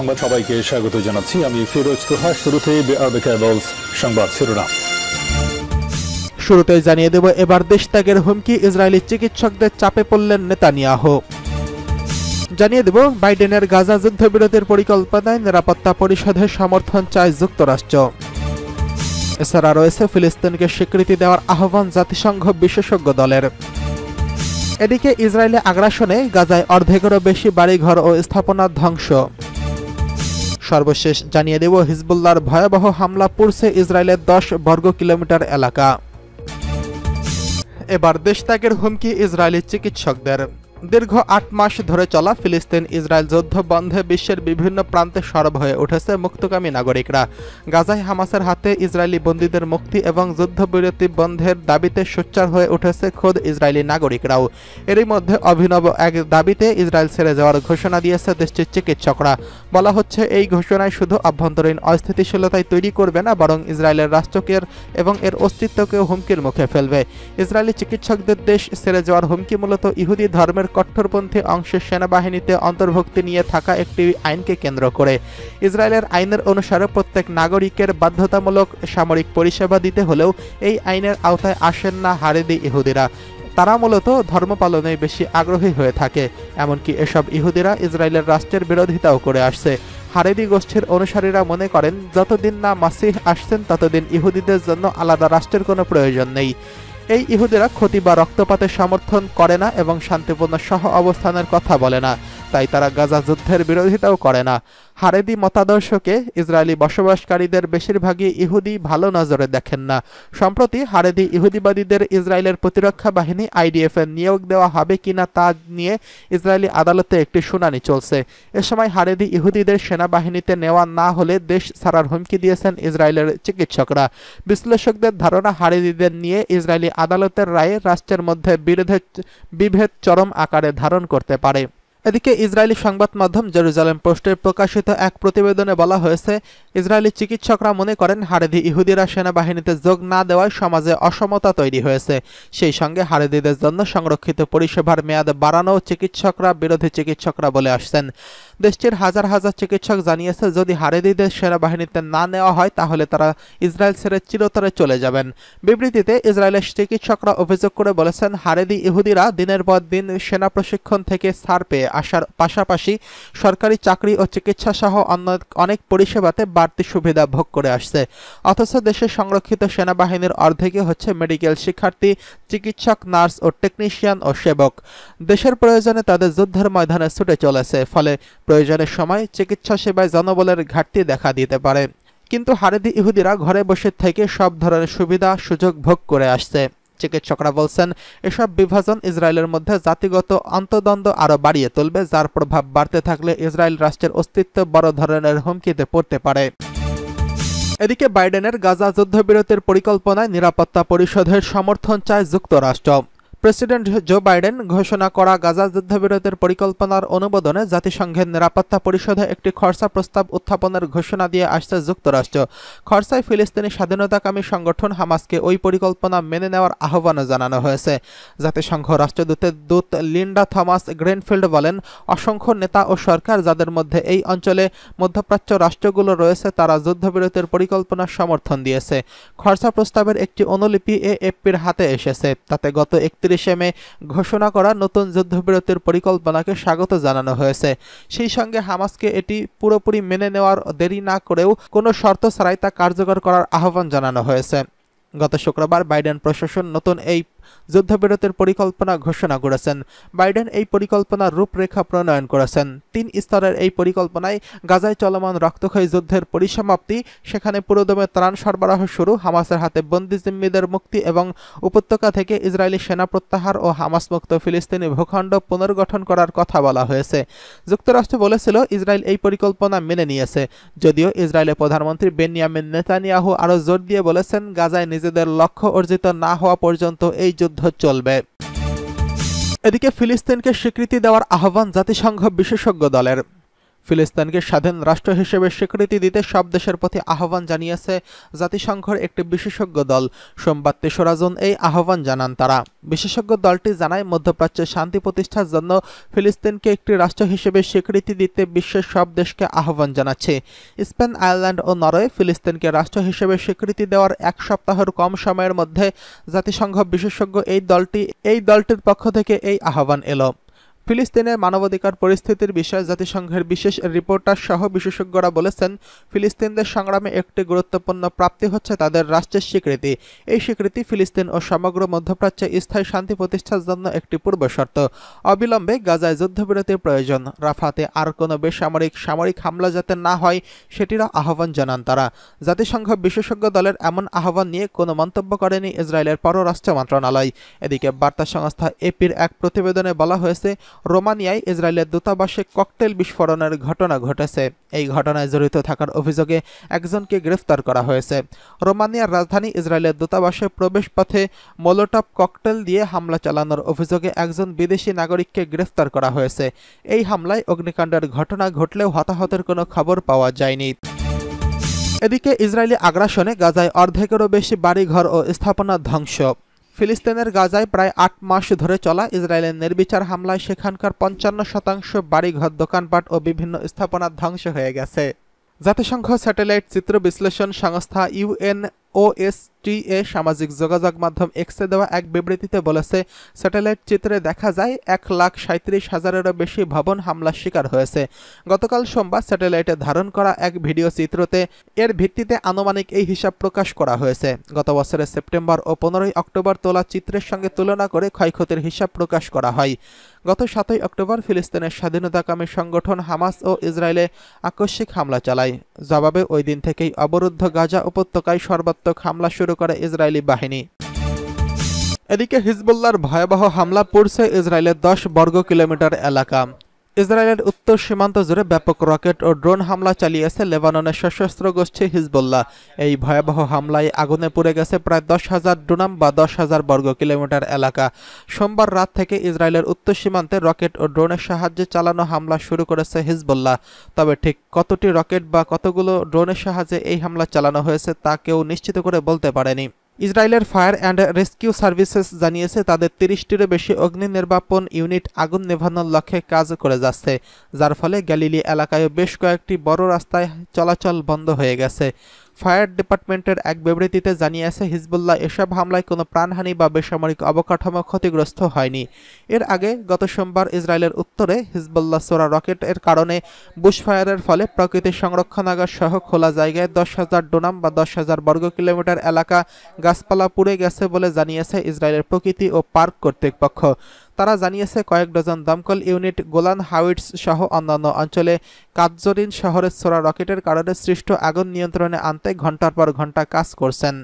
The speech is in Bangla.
সংবাদ সবাইকে স্বাগত জানাচ্ছি। আমি ফিরোজ তোহা। শুরুতেই আরবে কেবলস সংবাদ শিরোনাম। শুরুতেই জানিয়ে দেব, এবার দেশ ত্যাগের হুমকি, ইসরায়েলি চিকিৎসকদের চাপে পড়লেন নেতানিয়াহু। জানিয়ে দেব, বাইডেনের গাজা যুদ্ধবিরতির পরিকল্পনায় নিরাপত্তা পরিষদের সমর্থন চায় যুক্তরাষ্ট্র। এছাড়া রয়েছে ফিলিস্তিনকে স্বীকৃতি দেওয়ার আহ্বান জাতিসংঘ বিশেষজ্ঞ দলের। এদিকে ইসরায়েলি আগ্রাসনে গাজায় অর্ধেকেরও বেশি বাড়িঘর ও স্থাপনা ধ্বংস। সর্বশেষ জানিয়ে দেব, হিজবুল্লাহর ভয়াবহ হামলা পুড়ছে ইসরায়েলের 10 বর্গ কিলোমিটার এলাকা। এবার দেশত্যাগের হুমকি ইসরায়েলি চিকিৎসকদের। দীর্ঘ 8 মাস ধরে চলা ফিলিস্তিন ইসরায়েল যুদ্ধ বন্ধে বিশ্বের বিভিন্ন প্রান্তে সরব হয়ে উঠেছে মুক্তকামী নাগরিকরা। গাজায় হামাসের হাতে ইসরায়েলি বন্দীদের মুক্তি এবং যুদ্ধবিরতি বন্ধের দাবিতে সোচ্চার হয়ে উঠেছে খোদ ইসরায়েলি নাগরিকরাও। এরই মধ্যে অভিনব এক দাবিতে ইসরায়েল ছেড়ে যাওয়ার ঘোষণা দিয়েছে দেশটির চিকিৎসকরা। বলা হচ্ছে, এই ঘোষণায় শুধু আভ্যন্তরীণ অস্থিতিশীলতাই তৈরি করবে না, বরং ইসরায়েলের রাষ্ট্রকে এবং এর অস্তিত্বকেও হুমকির মুখে ফেলবে। ইসরায়েলি চিকিৎসকদের দেশ ছেড়ে যাওয়ার হুমকি মূলত ইহুদি ধর্মের কট্টরপন্থী অংশের সেনাবাহিনীতে অন্তর্ভুক্তি নিয়ে থাকা একটি আইনকে কেন্দ্র করে। ইসরায়েলের আইনের অনুসারে প্রত্যেক নাগরিকের বাধ্যতামূলক সামরিক পরিষেবা দিতে হলেও এই আইনের আওতায় আসেন না হারেদি ইহুদিরা। তারা মূলত ধর্ম পালনে বেশি আগ্রহী হয়ে থাকে। এমনকি এসব ইহুদিরা ইসরায়েলের রাষ্ট্রের বিরোধিতাও করে আসছে। হারেদি গোষ্ঠীর অনুসারীরা মনে করেন, যতদিন না মাসিহ আসছেন ততদিন ইহুদিদের জন্য আলাদা রাষ্ট্রের কোনো প্রয়োজন নেই। এই ইহুদিরা ক্ষতি বা রক্তপাতের সমর্থন করে না এবং শান্তিপূর্ণ সহ অবস্থানের কথা বলে না, তাই তারা গাজা যুদ্ধের বিরোধিতাও করে না। হারেদি মতাদর্শকে ইসরায়েলি বসবাসকারীদের বেশিরভাগই ইহুদি ভালো নজরে দেখেন না। সম্প্রতি হারেদি ইহুদিবাদীদের ইসরায়েলের প্রতিরক্ষা বাহিনী IDF এর নিয়োগ দেওয়া হবে কিনা তা নিয়ে ইসরায়েলি আদালতে একটি শুনানি চলছে। এ সময় হারেদি ইহুদিদের সেনাবাহিনীতে নেওয়া না হলে দেশ ছাড়ার হুমকি দিয়েছেন ইসরায়েলের চিকিৎসকরা। বিশ্লেষকদের ধারণা, হারেদিদের নিয়ে ইসরায়েলি আদালতের রায়ে রাষ্ট্রের মধ্যে বিভেদ চরম আকারে ধারণ করতে পারে। এদিকে ইসরায়েলি সংবাদ মাধ্যম জেরুজালেম পোস্টে প্রকাশিত এক প্রতিবেদনে বলা হয়েছে, ইসরায়েলি চিকিৎসকরা মনে করেন হারেদি ইহুদিরা সেনাবাহিনীতে যোগ না দেওয়ায় সমাজে অসমতা তৈরি হয়েছে। সেই সঙ্গে হারেদিদের জন্য সংরক্ষিত পরিষেবার মেয়াদ বাড়ানো বিরোধী চিকিৎসকরা বলে আসছেন। দেশটির হাজার হাজার চিকিৎসক জানিয়েছে, যদি হারেদিদের সেনাবাহিনীতে না নেওয়া হয় তাহলে তারা ইসরায়েল ছেড়ে চিরতরে চলে যাবেন। বিবৃতিতে ইসরায়েলের চিকিৎসকরা অভিযোগ করে বলেছেন, হারেদি ইহুদিরা দিনের পর দিন সেনা প্রশিক্ষণ থেকে ছাড় পেয়ে আসার পাশাপাশি সরকারি চাকরি ও চিকিৎসা সহ অনেক পরিষেবাতে বাড়তি সুবিধা ভোগ করে আসছে। অথচ দেশের সংরক্ষিত সেনাবাহিনীর অর্ধেকই হচ্ছে মেডিকেল শিক্ষার্থী, চিকিৎসক, নার্স ও টেকনিশিয়ান ও সেবক। দেশের প্রয়োজনে তাদের যুদ্ধের ময়দানে ছুটে চলেছে, ফলে প্রয়োজনের সময় চিকিৎসা সেবায় জনবলের ঘাটতি দেখা দিতে পারে। কিন্তু হারেদি ইহুদিরা ঘরে বসে থেকে সব ধরনের সুবিধা সুযোগ ভোগ করে আসছে। চিকিৎসকরা বলছেন, এসব বিভাজন ইসরায়েলের মধ্যে জাতিগত অন্তদ্বন্দ্ব আরও বাড়িয়ে তুলবে, যার প্রভাব বাড়তে থাকলে ইসরায়েল রাষ্ট্রের অস্তিত্ব বড় ধরনের হুমকিতে পড়তে পারে। এদিকে বাইডেনের গাজা যুদ্ধবিরতির পরিকল্পনায় নিরাপত্তা পরিষদের সমর্থন চায় যুক্তরাষ্ট্র। প্রেসিডেন্ট জো বাইডেন ঘোষণা করা গাজা যুদ্ধবিরতির পরিকল্পনার অনুমোদনে জাতিসংঘের নিরাপত্তা পরিষদে একটি খসড়া প্রস্তাব উত্থাপনের ঘোষণা দিয়ে আসছে যুক্তরাষ্ট্র। খসড়ায় ফিলিস্তিনি স্বাধীনতাকামী সংগঠন হামাসকে ওই পরিকল্পনা মেনে নেওয়ার আহ্বানও জানানো হয়েছে। জাতিসংঘ রাষ্ট্রদূতের দূত লিন্ডা থমাস গ্রিনফিল্ড বলেন, অসংখ্য নেতা ও সরকার, যাদের মধ্যে এই অঞ্চলে মধ্যপ্রাচ্য রাষ্ট্রগুলো রয়েছে, তারা যুদ্ধবিরতির পরিকল্পনার সমর্থন দিয়েছে। খসড়া প্রস্তাবের একটি অনুলিপি AFPর হাতে এসেছে। তাতে গত 31 মে ঘোষণা করা নতুন যুদ্ধবিরতির পরিকল্পনাকে স্বাগত জানানো হয়েছে। সেই সঙ্গে হামাসকে এটি পুরোপুরি মেনে নেওয়ার দেরি না করেও কোনো শর্ত ছাড়াই তা কার্যকর করার আহ্বান জানানো হয়েছে। গত শুক্রবার বাইডেন প্রশাসন নতুন এই যুদ্ধবিরতির পরিকল্পনা ঘোষণা করেছেন। বাইডেন এই পরিকল্পনার রূপরেখা প্রণয়ন করেছেন। 3 স্তরের এই পরিকল্পনায় গাজায় চলমান রক্তক্ষয়ী যুদ্ধের পরিসমাপ্তি, সেখানে পুরোদমে ত্রাণ সরবরাহ শুরু, হামাসের হাতে বন্দী জিম্মিদের মুক্তি এবং উপত্যকা থেকে ইসরায়েলি সেনা প্রত্যাহার ও হামাসমুক্ত ফিলিস্তিনি ভূখণ্ড পুনর্গঠন করার কথা বলা হয়েছে। যুক্তরাষ্ট্র বলেছিল, ইসরায়েল এই পরিকল্পনা মেনে নিয়েছে, যদিও ইসরায়েলের প্রধানমন্ত্রী বেনিয়ামিন নেতানিয়াহু আরও জোর দিয়ে বলেছেন, গাজায় নিজেদের লক্ষ্য অর্জিত না হওয়া পর্যন্ত এই যুদ্ধ চলবে। এদিকে ফিলিস্তিনকে স্বীকৃতি দেওয়ার আহ্বান জাতিসংঘ বিশেষজ্ঞ দলের। ফিলিস্তিনকে স্বাধীন রাষ্ট্র হিসেবে স্বীকৃতি দিতে সব দেশের প্রতি আহ্বান জানিয়েছে জাতিসংঘের একটি বিশেষজ্ঞ দল। সোমবার ৩রা জুন এই আহ্বান জানান তারা। বিশেষজ্ঞ দলটি জানায়, মধ্যপ্রাচ্যে শান্তি প্রতিষ্ঠার জন্য ফিলিস্তিনকে একটি রাষ্ট্র হিসেবে স্বীকৃতি দিতে বিশ্বের সব দেশকে আহ্বান জানাচ্ছে। স্পেন, আয়ারল্যান্ড ও নরওয়ে ফিলিস্তিনকে রাষ্ট্র হিসেবে স্বীকৃতি দেওয়ার এক সপ্তাহের কম সময়ের মধ্যে জাতিসংঘ বিশেষজ্ঞ এই দলটির পক্ষ থেকে এই আহ্বান এলো। ফিলিস্তিনের মানবাধিকার পরিস্থিতির বিষয়ে জাতিসংঘের বিশেষ রিপোর্টার সহ বিশেষজ্ঞরা বলেছেন, ফিলিস্তিনদের সংগ্রামে একটি গুরুত্বপূর্ণ প্রাপ্তি হচ্ছে তাদের রাষ্ট্রের স্বীকৃতি। এই স্বীকৃতি ফিলিস্তিন ও সমগ্র মধ্যপ্রাচ্যে স্থায়ী শান্তি প্রতিষ্ঠার জন্য একটি পূর্বশর্ত। অবিলম্বে গাজায় যুদ্ধবিরতির প্রয়োজন। রাফাতে আর কোনো সামরিক হামলা যাতে না হয় সেটিরও আহ্বান জানান তারা। জাতিসংঘ বিশেষজ্ঞ দলের এমন আহ্বান নিয়ে কোনো মন্তব্য করেনি ইসরায়েলের পররাষ্ট্র মন্ত্রণালয়। এদিকে বার্তা সংস্থা এপির এক প্রতিবেদনে বলা হয়েছে, রোমানিয়ায় ইসরায়েলের দূতাবাসে ককটেল বিস্ফোরণের ঘটনা ঘটেছে। এই ঘটনায় জড়িত থাকার অভিযোগে একজনকে গ্রেফতার করা হয়েছে। রোমানিয়ার রাজধানী ইসরায়েলের দূতাবাসে প্রবেশপথে মোলোটভ ককটেল দিয়ে হামলা চালানোর অভিযোগে একজন বিদেশি নাগরিককে গ্রেফতার করা হয়েছে। এই হামলায় অগ্নিকাণ্ডের ঘটনা ঘটলেও হতাহতের কোনো খবর পাওয়া যায়নি। এদিকে ইসরায়েলি আগ্রাসনে গাজায় অর্ধেকেরও বেশি বাড়িঘর ও স্থাপনা ধ্বংস। ফিলিস্তিনের গাজায় প্রায় ৮ মাস ধরে চলা ইসরায়েলের নির্বিচার হামলায় সেখানকার ৫৫% বাড়িঘর, দোকানপাট ও বিভিন্ন স্থাপনা ধ্বংস হয়ে গেছে। জাতিসংঘ স্যাটেলাইট চিত্র বিশ্লেষণ সংস্থা UNOSTA সামাজিক যোগাযোগ মাধ্যম এক্সে দেওয়া এক বিবৃতিতে বলেছে, স্যাটেলাইট চিত্রে দেখা যায় ১,৩৭,০০০-এরও বেশি ভবন হামলার শিকার হয়েছে। গতকাল সোমবার স্যাটেলাইটে ধারণ করা এক ভিডিও চিত্রতে এর ভিত্তিতে আনুমানিক এই হিসাব প্রকাশ করা হয়েছে। গত বছরের সেপ্টেম্বর ও ১৫ই অক্টোবর তোলা চিত্রের সঙ্গে তুলনা করে ক্ষয়ক্ষতির হিসাব প্রকাশ করা হয়। গত ৭ই অক্টোবর ফিলিস্তিনের স্বাধীনতাকামী সংগঠন হামাস ও ইসরায়েলে আকস্মিক হামলা চালায়। জবাবে ওই দিন থেকেই অবরুদ্ধ গাজা উপত্যকায় সর্বাত্মক হামলা শুরু করে ইসরায়েলি বাহিনী। এদিকে হিজবুল্লাহর ভয়াবহ হামলা পড়ছে ইসরায়েলের ১০ বর্গ কিলোমিটার এলাকা। ইসরায়েলের উত্তর সীমান্ত জুড়ে ব্যাপক রকেট ও ড্রোন হামলা চালিয়েছে লেবাননের সশস্ত্র গোষ্ঠী হিজবুল্লাহ। এই ভয়াবহ হামলায় আগুনে পুড়ে গেছে প্রায় ১০,০০০ ডুনাম বা ১০,০০০ বর্গ কিলোমিটার এলাকা। সোমবার রাত থেকে ইসরায়েলের উত্তর সীমান্তে রকেট ও ড্রোনের সাহায্যে চালানো হামলা শুরু করেছে হিজবুল্লাহ। তবে ঠিক কতটি রকেট বা কতগুলো ড্রোনের সাহায্যে এই হামলা চালানো হয়েছে তা কেউ নিশ্চিত করে বলতে পারেনি। ইসরায়েলের ফায়ার অ্যান্ড রেস্কিউ সার্ভিসেস জানিয়েছে, তাদের ৩০টিরও বেশি অগ্নি নির্বাপন ইউনিট আগুন নেভানোর লক্ষ্যে কাজ করে যাচ্ছে, যার ফলে গ্যালিলি এলাকায় বেশ কয়েকটি বড় রাস্তায় চলাচল বন্ধ হয়ে গেছে। ফায়ার ডিপার্টমেন্টের এক বিবৃতিতে জানিয়েছে, হিজবুল্লাহ এসব হামলায় কোনো প্রাণহানি বা বেসামরিক অবকাঠামো ক্ষতিগ্রস্ত হয়নি। এর আগে গত সোমবার ইসরায়েলের উত্তরে হিজবুল্লাহ ছোড়া রকেটের কারণে বুশফায়ারের ফলে প্রকৃতির সংরক্ষণাগার সহ খোলা জায়গায় ১০,০০০ ডুনাম বা ১০,০০০ বর্গ কিলোমিটার এলাকা গাছপালা পুড়ে গেছে বলে জানিয়েছে ইসরায়েলের প্রকৃতি ও পার্ক কর্তৃপক্ষ। তারা জানিয়েছে, কয়েক ডজন দমকল ইউনিট গোলান হাইটস সহ অন্যান্য অঞ্চলে কাতজরিন শহরের ছোড়া রকেটের কারণে সৃষ্ট আগুন নিয়ন্ত্রণে আনতে ঘণ্টার পর ঘণ্টা কাজ করছেন।